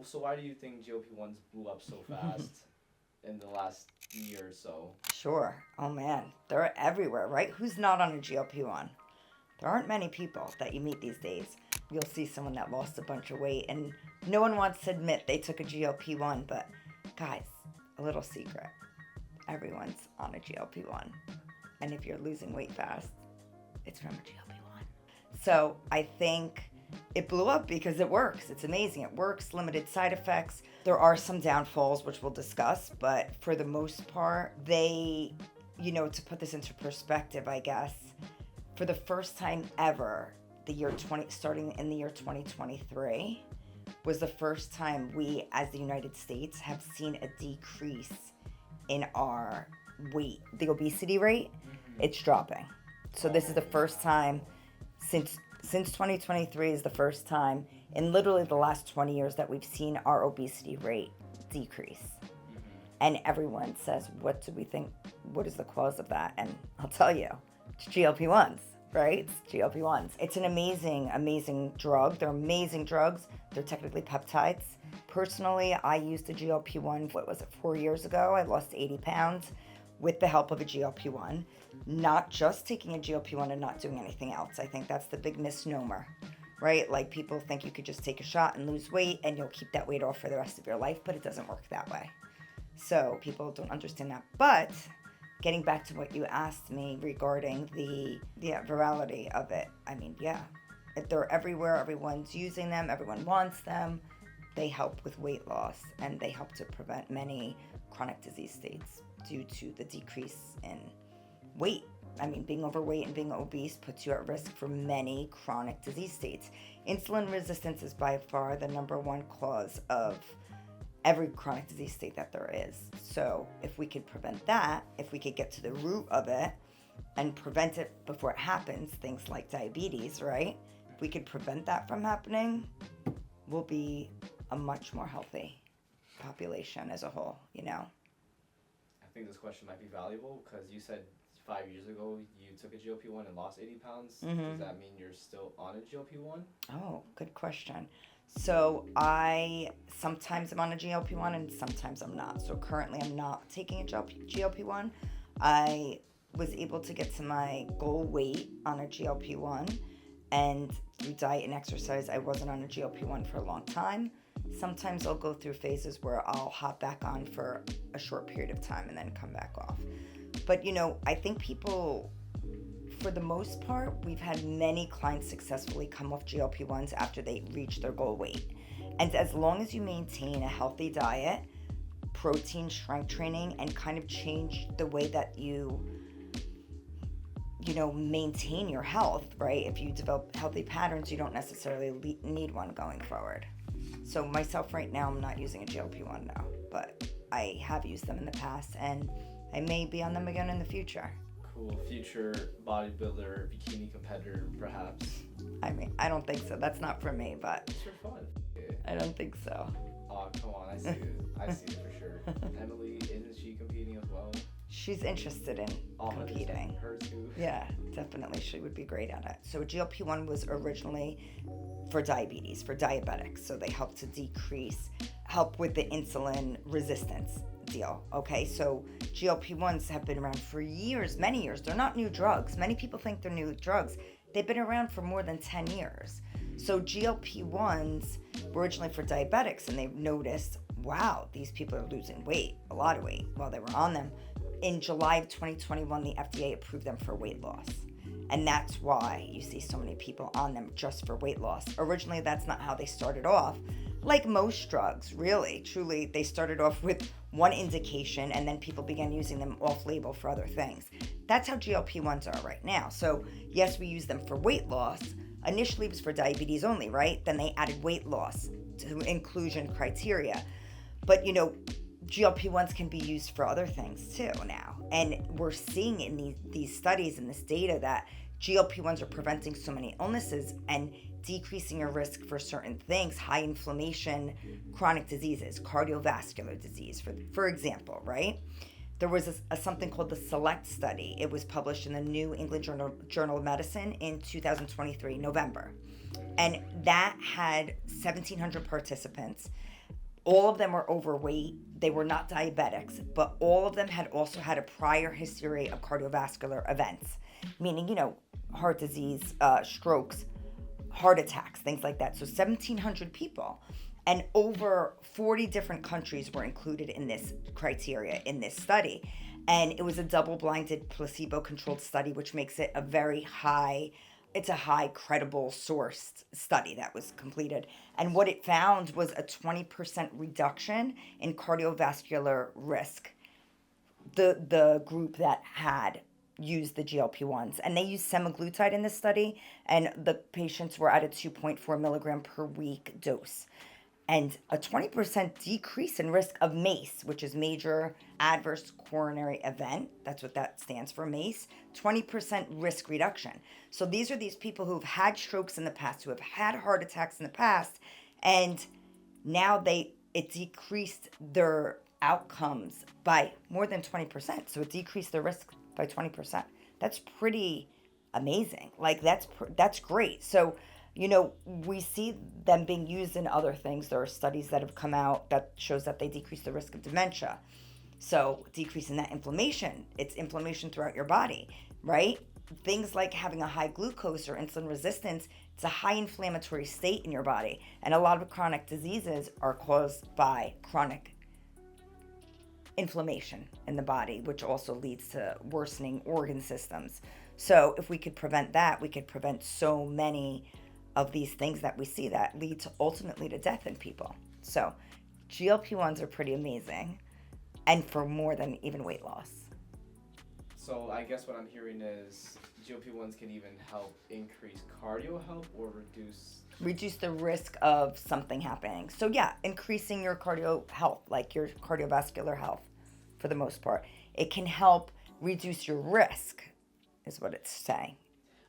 So why do you think GLP-1s blew up so fast in the last year or so? Sure. Oh man, they're everywhere, right? Who's not on a GLP-1? There aren't many people that you meet these days. You'll see someone that lost a bunch of weight, and no one wants to admit they took a GLP-1, but guys, a little secret. Everyone's on a GLP-1. And if you're losing weight fast, it's from a GLP-1. So I think it blew up because it works. It's amazing. It works, limited side effects. There are some downfalls, which we'll discuss, but for the most part, they, to put this into perspective, I guess, for the first time ever, starting in the year 2023, was the first time we, as the United States, have seen a decrease in our weight. The obesity rate, it's dropping. So this is the first time since 2023 is the first time in literally the last 20 years that we've seen our obesity rate decrease. And everyone says, what do we think? What is the cause of that? And I'll tell you, it's GLP-1s, right? It's GLP-1s. It's an amazing, amazing drug. They're amazing drugs. They're technically peptides. Personally, I used a GLP-1, 4 years ago? I lost 80 pounds with the help of a GLP-1. Not just taking a GLP-1 and not doing anything else. I think that's the big misnomer, right? Like people think you could just take a shot and lose weight and you'll keep that weight off for the rest of your life, but it doesn't work that way. So people don't understand that. But getting back to what you asked me regarding the virality of it, I mean, yeah, if they're everywhere, everyone's using them, everyone wants them. They help with weight loss and they help to prevent many chronic disease states due to the decrease in weight. I mean, being overweight and being obese puts you at risk for many chronic disease states. Insulin resistance is by far the number one cause of every chronic disease state that there is. So if we could prevent that, if we could get to the root of it and prevent it before it happens, things like diabetes, right? If we could prevent that from happening, we'll be a much more healthy population as a whole, I think this question might be valuable because you said 5 years ago you took a GLP-1 and lost 80 pounds. Does that mean you're still on a GLP-1? Oh, good question. So sometimes I'm on a GLP-1 and sometimes I'm not. So currently I'm not taking a GLP-1. I was able to get to my goal weight on a GLP-1, and through diet and exercise, I wasn't on a GLP-1 for a long time. Sometimes I'll go through phases where I'll hop back on for a short period of time and then come back off. But, I think people, for the most part, we've had many clients successfully come off GLP-1s after they reach their goal weight. And as long as you maintain a healthy diet, protein, strength training, and kind of change the way that you maintain your health, right? If you develop healthy patterns, you don't necessarily need one going forward. So myself right now, I'm not using a GLP-1 now, but I have used them in the past, and I may be on them again in the future. Cool. Future bodybuilder, bikini competitor, perhaps. I mean, I don't think so. That's not for me, but... It's for fun. Yeah. I don't think so. Oh, come on. I see it. I see it for sure. Emily, isn't she competing as well? She's interested in competing. Her too. Yeah, definitely. She would be great at it. So GLP-1 was originally for diabetes, for diabetics. So they help to help with the insulin resistance deal. Okay, so GLP-1s have been around for years, many years. They're not new drugs. Many people think they're new drugs. They've been around for more than 10 years. So GLP-1s were originally for diabetics, and they've noticed, wow, these people are losing weight, a lot of weight, while they were on them. In July of 2021, the FDA approved them for weight loss. And that's why you see so many people on them just for weight loss. Originally, that's not how they started off. Like most drugs, really, truly, they started off with one indication and then people began using them off-label for other things. That's how GLP-1s are right now. So yes, we use them for weight loss. Initially, it was for diabetes only, right? Then they added weight loss to inclusion criteria. But, GLP-1s can be used for other things too now. And we're seeing in these studies and this data that GLP-1s are preventing so many illnesses and decreasing your risk for certain things, high inflammation, chronic diseases, cardiovascular disease, for example, right? There was something called the SELECT study. It was published in the New England Journal of Medicine in 2023, November. And that had 1,700 participants. All of them were overweight. They were not diabetics, but all of them had also had a prior history of cardiovascular events, meaning, heart disease, strokes, heart attacks, things like that. So 1,700 people. And over 40 different countries were included in this criteria, in this study. And it was a double-blinded, placebo-controlled study, which makes it it's a high credible sourced study that was completed. And what it found was a 20% reduction in cardiovascular risk. The group that had used the GLP-1s. And they used semaglutide in this study, and the patients were at a 2.4 milligram per week dose. And a 20% decrease in risk of MACE, which is major adverse coronary event. That's what that stands for, MACE. 20% risk reduction. So these are these people who've had strokes in the past, who have had heart attacks in the past, and now it decreased their outcomes by more than 20%. So it decreased their risk by 20%. That's pretty amazing. Like, that's great. So, we see them being used in other things. There are studies that have come out that shows that they decrease the risk of dementia. So decreasing that inflammation, it's inflammation throughout your body, right? Things like having a high glucose or insulin resistance, it's a high inflammatory state in your body. And a lot of chronic diseases are caused by chronic inflammation in the body, which also leads to worsening organ systems. So if we could prevent that, we could prevent so many of these things that we see that lead to ultimately to death in people. So GLP-1s are pretty amazing, and for more than even weight loss. So I guess what I'm hearing is GLP-1s can even help increase cardio health or reduce the risk of something happening. So yeah, increasing your cardio health, like your cardiovascular health for the most part. It can help reduce your risk, is what it's saying.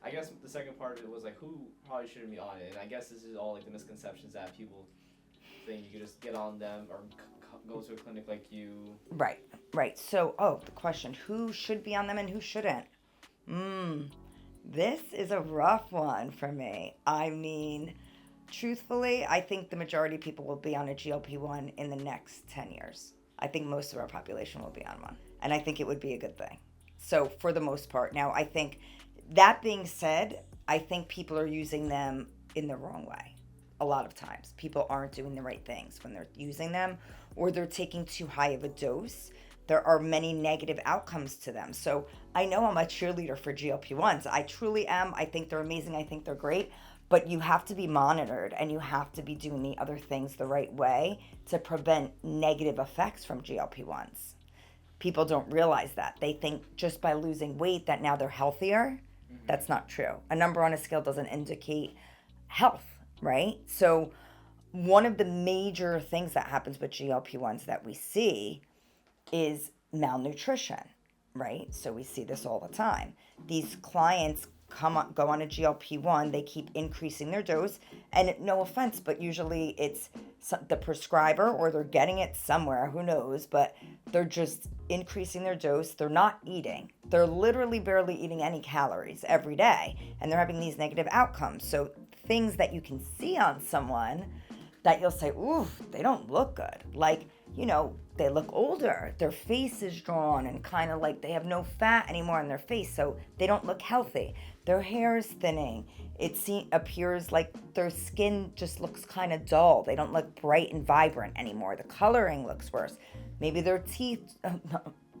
I guess the second part of it was like, who probably shouldn't be on it? And I guess this is all like the misconceptions that people think you could just get on them or go to a clinic like you. Right. So, the question, who should be on them and who shouldn't? This is a rough one for me. I mean, truthfully, I think the majority of people will be on a GLP-1 in the next 10 years. I think most of our population will be on one. And I think it would be a good thing. So, for the most part. Now, I think, that being said, I think people are using them in the wrong way. A lot of times. People aren't doing the right things when they're using them, or they're taking too high of a dose. There are many negative outcomes to them. So I know I'm a cheerleader for GLP-1s. I truly am. I think they're amazing. I think they're great. But you have to be monitored, and you have to be doing the other things the right way to prevent negative effects from GLP-1s. People don't realize that. They think just by losing weight that now they're healthier. That's not true. A number on a scale doesn't indicate health, right? So one of the major things that happens with GLP-1s that we see is malnutrition, right? So we see this all the time. These clients go on a GLP-1, they keep increasing their dose, and no offense, but usually it's the prescriber, or they're getting it somewhere, who knows, but they're just increasing their dose. They're not eating. They're literally barely eating any calories every day, and they're having these negative outcomes. So things that you can see on someone that you'll say, ooh, they don't look good. Like, they look older. Their face is drawn and kind of like they have no fat anymore on their face, so they don't look healthy. Their hair is thinning. It appears like their skin just looks kind of dull. They don't look bright and vibrant anymore. The coloring looks worse. Maybe their teeth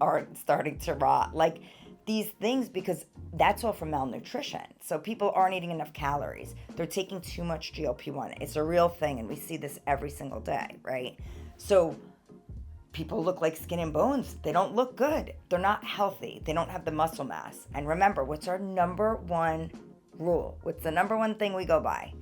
are starting to rot. Like these things, because that's all from malnutrition. So people aren't eating enough calories. They're taking too much GLP-1. It's a real thing, and we see this every single day, right? So people look like skin and bones. They don't look good. They're not healthy. They don't have the muscle mass. And remember, what's our number one rule? What's the number one thing we go by?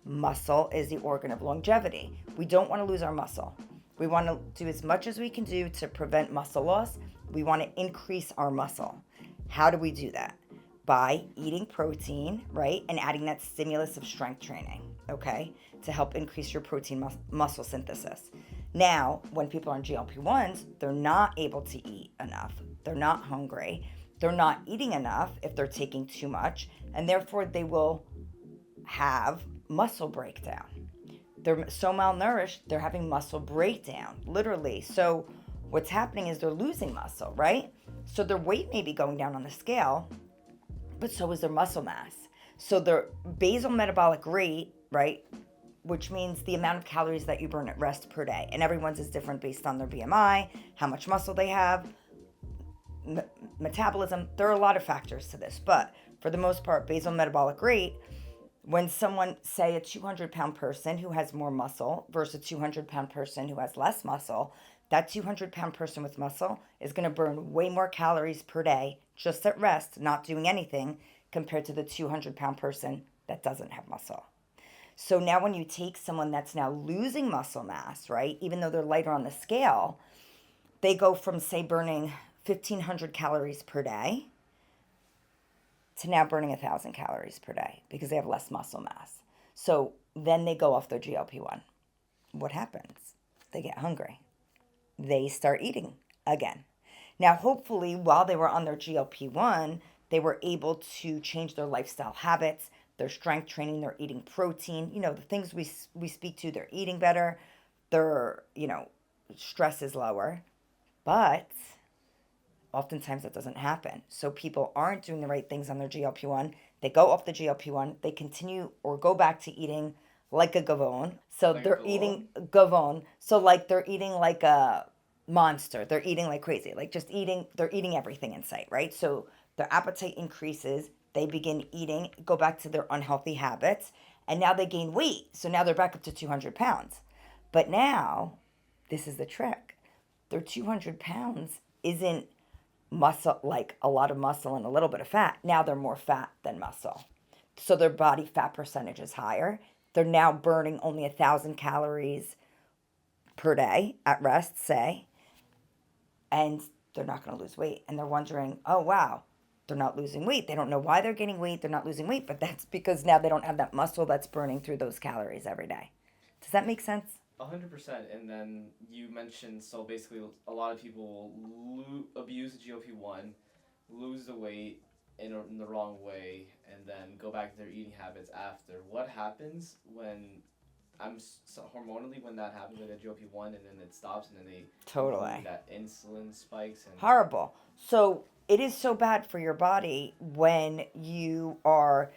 Muscle is the organ of longevity. We don't want to lose our muscle. We want to do as much as we can do to prevent muscle loss. We want to increase our muscle. How do we do that? By eating protein, right? And adding that stimulus of strength training, okay? To help increase your protein muscle synthesis. Now, when people are on GLP-1s, they're not able to eat enough. They're not hungry. They're not eating enough if they're taking too much, and therefore they will have muscle breakdown. they're so malnourished, they're having muscle breakdown, literally. So what's happening is they're losing muscle, right? So their weight may be going down on the scale, but so is their muscle mass. So their basal metabolic rate, right, which means the amount of calories that you burn at rest per day. And everyone's is different based on their BMI, how much muscle they have, metabolism. There are a lot of factors to this, but for the most part, basal metabolic rate, when someone, say a 200-pound person who has more muscle versus a 200-pound person who has less muscle, that 200-pound person with muscle is going to burn way more calories per day just at rest, not doing anything, compared to the 200-pound person that doesn't have muscle. So now when you take someone that's now losing muscle mass, right, even though they're lighter on the scale, they go from, say, burning 1,500 calories per day to now burning 1,000 calories per day because they have less muscle mass. So then they go off their GLP-1. What happens? They get hungry. They start eating again. Now, hopefully, while they were on their GLP-1, they were able to change their lifestyle habits, their strength training, they're eating protein, the things we speak to, they're eating better, their, stress is lower. But oftentimes that doesn't happen. So people aren't doing the right things on their GLP-1. They go off the GLP-1. They continue or go back to eating like a gavone. So like they're eating gavone. So like they're eating like a monster. They're eating like crazy. Like just eating. They're eating everything in sight, right? So their appetite increases. They begin eating, go back to their unhealthy habits, and now they gain weight. So now they're back up to 200 pounds. But now, this is the trick. Their 200 pounds isn't muscle, like a lot of muscle and a little bit of fat. Now they're more fat than muscle. So their body fat percentage is higher. They're now burning only 1,000 calories per day at rest, say, and they're not going to lose weight. And they're wondering, oh, wow, they're not losing weight. They don't know why they're gaining weight. They're not losing weight, but that's because now they don't have that muscle that's burning through those calories every day. Does that make sense? 100%. And then you mentioned, so basically a lot of people abuse the GLP-1, lose the weight in the wrong way, and then go back to their eating habits after. What happens when hormonally when that happens with a GLP-1 and then it stops and then they totally that insulin spikes and horrible. So it is so bad for your body when you are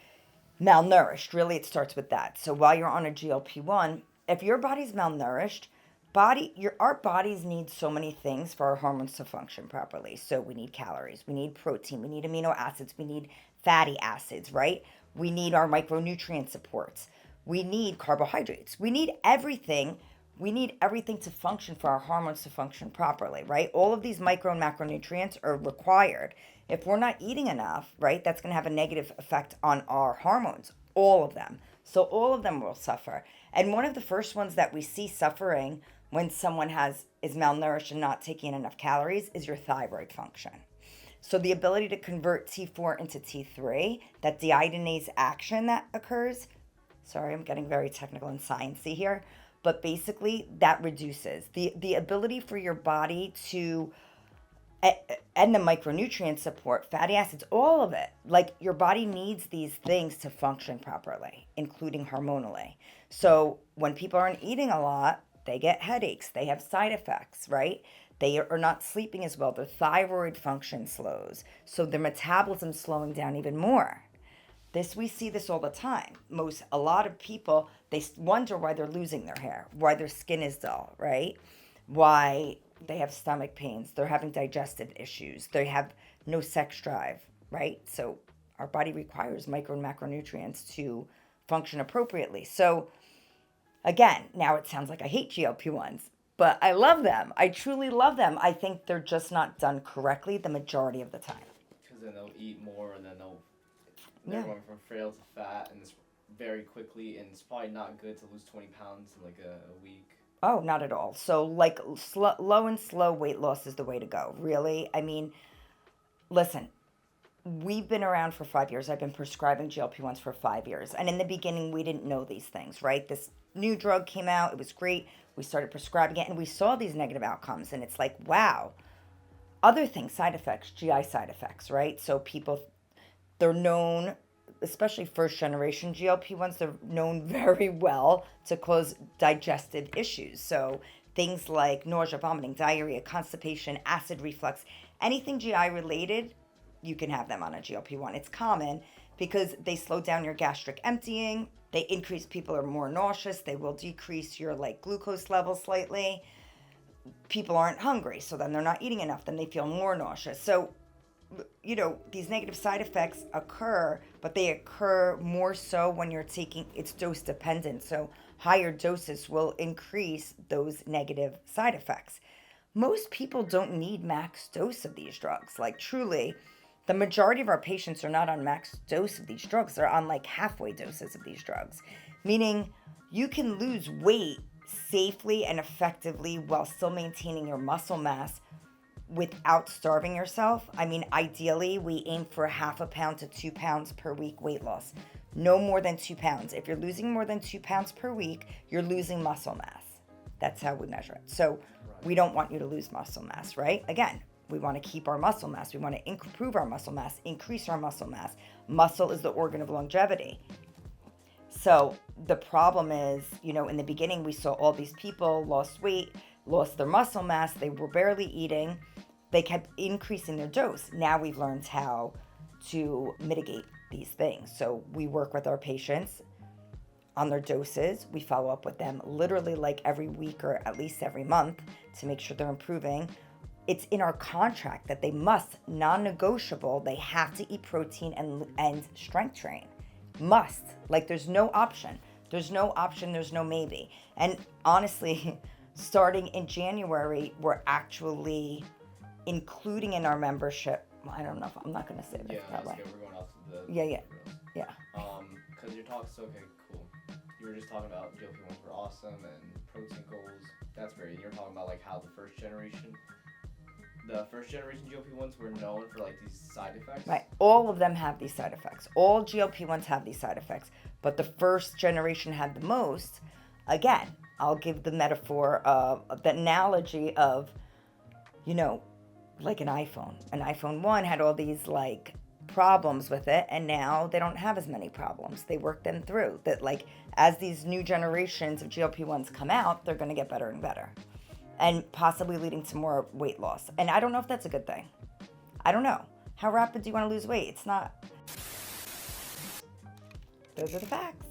malnourished. Really, it starts with that. So while you're on a GLP-1, if your body's malnourished, our bodies need so many things for our hormones to function properly. So we need calories, we need protein, we need amino acids, we need fatty acids, right? We need our micronutrient supports. We need carbohydrates. We need everything. We need everything to function for our hormones to function properly, right? All of these micro and macronutrients are required. If we're not eating enough, right, that's going to have a negative effect on our hormones, all of them. So all of them will suffer. And one of the first ones that we see suffering when someone is malnourished and not taking enough calories is your thyroid function. So the ability to convert T4 into T3, that deiodinase action that occurs, sorry, I'm getting very technical and sciencey here, but basically that reduces the ability for your body to, and the micronutrient support, fatty acids, all of it. Like your body needs these things to function properly, including hormonally. So when people aren't eating a lot, they get headaches, they have side effects, right? They are not sleeping as well. Their thyroid function slows. So their metabolism's slowing down even more. We see this all the time. A lot of people, they wonder why they're losing their hair, why their skin is dull, right? Why they have stomach pains, they're having digestive issues, they have no sex drive, right? So our body requires micro and macronutrients to function appropriately. So again, now it sounds like I hate GLP-1s, but I love them. I truly love them. I think they're just not done correctly the majority of the time. Because then they'll eat more and then they're going from frail to fat and it's very quickly, and it's probably not good to lose 20 pounds in like a week. Oh, not at all. So like low and slow weight loss is the way to go. Really. I mean, listen, we've been around for 5 years. I've been prescribing GLP-1s for 5 years. And in the beginning, we didn't know these things, right? This new drug came out. It was great. We started prescribing it and we saw these negative outcomes. And it's like, wow. Other things, side effects, GI side effects, right? So they're known especially first generation GLP-1s, they're known very well to cause digestive issues. So things like nausea, vomiting, diarrhea, constipation, acid reflux, anything GI related, you can have them on a GLP-1. It's common because they slow down your gastric emptying. They increase, people are more nauseous. They will decrease your like glucose level slightly. People aren't hungry, so then they're not eating enough. Then they feel more nauseous. So, you know, these negative side effects occur, but they occur more so when you're taking, it's dose dependent. So higher doses will increase those negative side effects. Most people don't need max dose of these drugs. Like truly, the majority of our patients are not on max dose of these drugs. They're on like halfway doses of these drugs, meaning you can lose weight safely and effectively while still maintaining your muscle mass without starving yourself. I mean, ideally, we aim for 1/2 pound to 2 pounds per week weight loss. No more than 2 pounds. If you're losing more than 2 pounds per week, you're losing muscle mass. That's how we measure it. So we don't want you to lose muscle mass, right? Again, we want to keep our muscle mass. We want to improve our muscle mass, increase our muscle mass. Muscle is the organ of longevity. So the problem is, you know, in the beginning, we saw all these people lost weight, lost their muscle mass. They were barely eating. They kept increasing their dose. Now we've learned how to mitigate these things. So we work with our patients on their doses. We follow up with them literally like every week or at least every month to make sure they're improving. It's in our contract that they must, non-negotiable, they have to eat protein and strength train. Must. Like there's no option. There's no option. There's no maybe. And honestly, starting in January, we're actually including in our membership. I don't know if I'm not going to say this that way. We're going off to the Yeah. because you're talking. So okay, cool. You were just talking about GLP-1s were awesome and protein goals. That's great. And you're talking about like how the first generation GLP-1s were known for like these side effects. Right. All of them have these side effects. All GLP-1s have these side effects, but the first generation had the most. Again, I'll give the metaphor of the analogy of, you know, like an iPhone. An iPhone 1 had all these like problems with it, and now they don't have as many problems. They work them through. That like as these new generations of GLP-1s come out, they're going to get better and better, and possibly leading to more weight loss. And I don't know if that's a good thing. I don't know. How rapid do you want to lose weight? It's not. Those are the facts.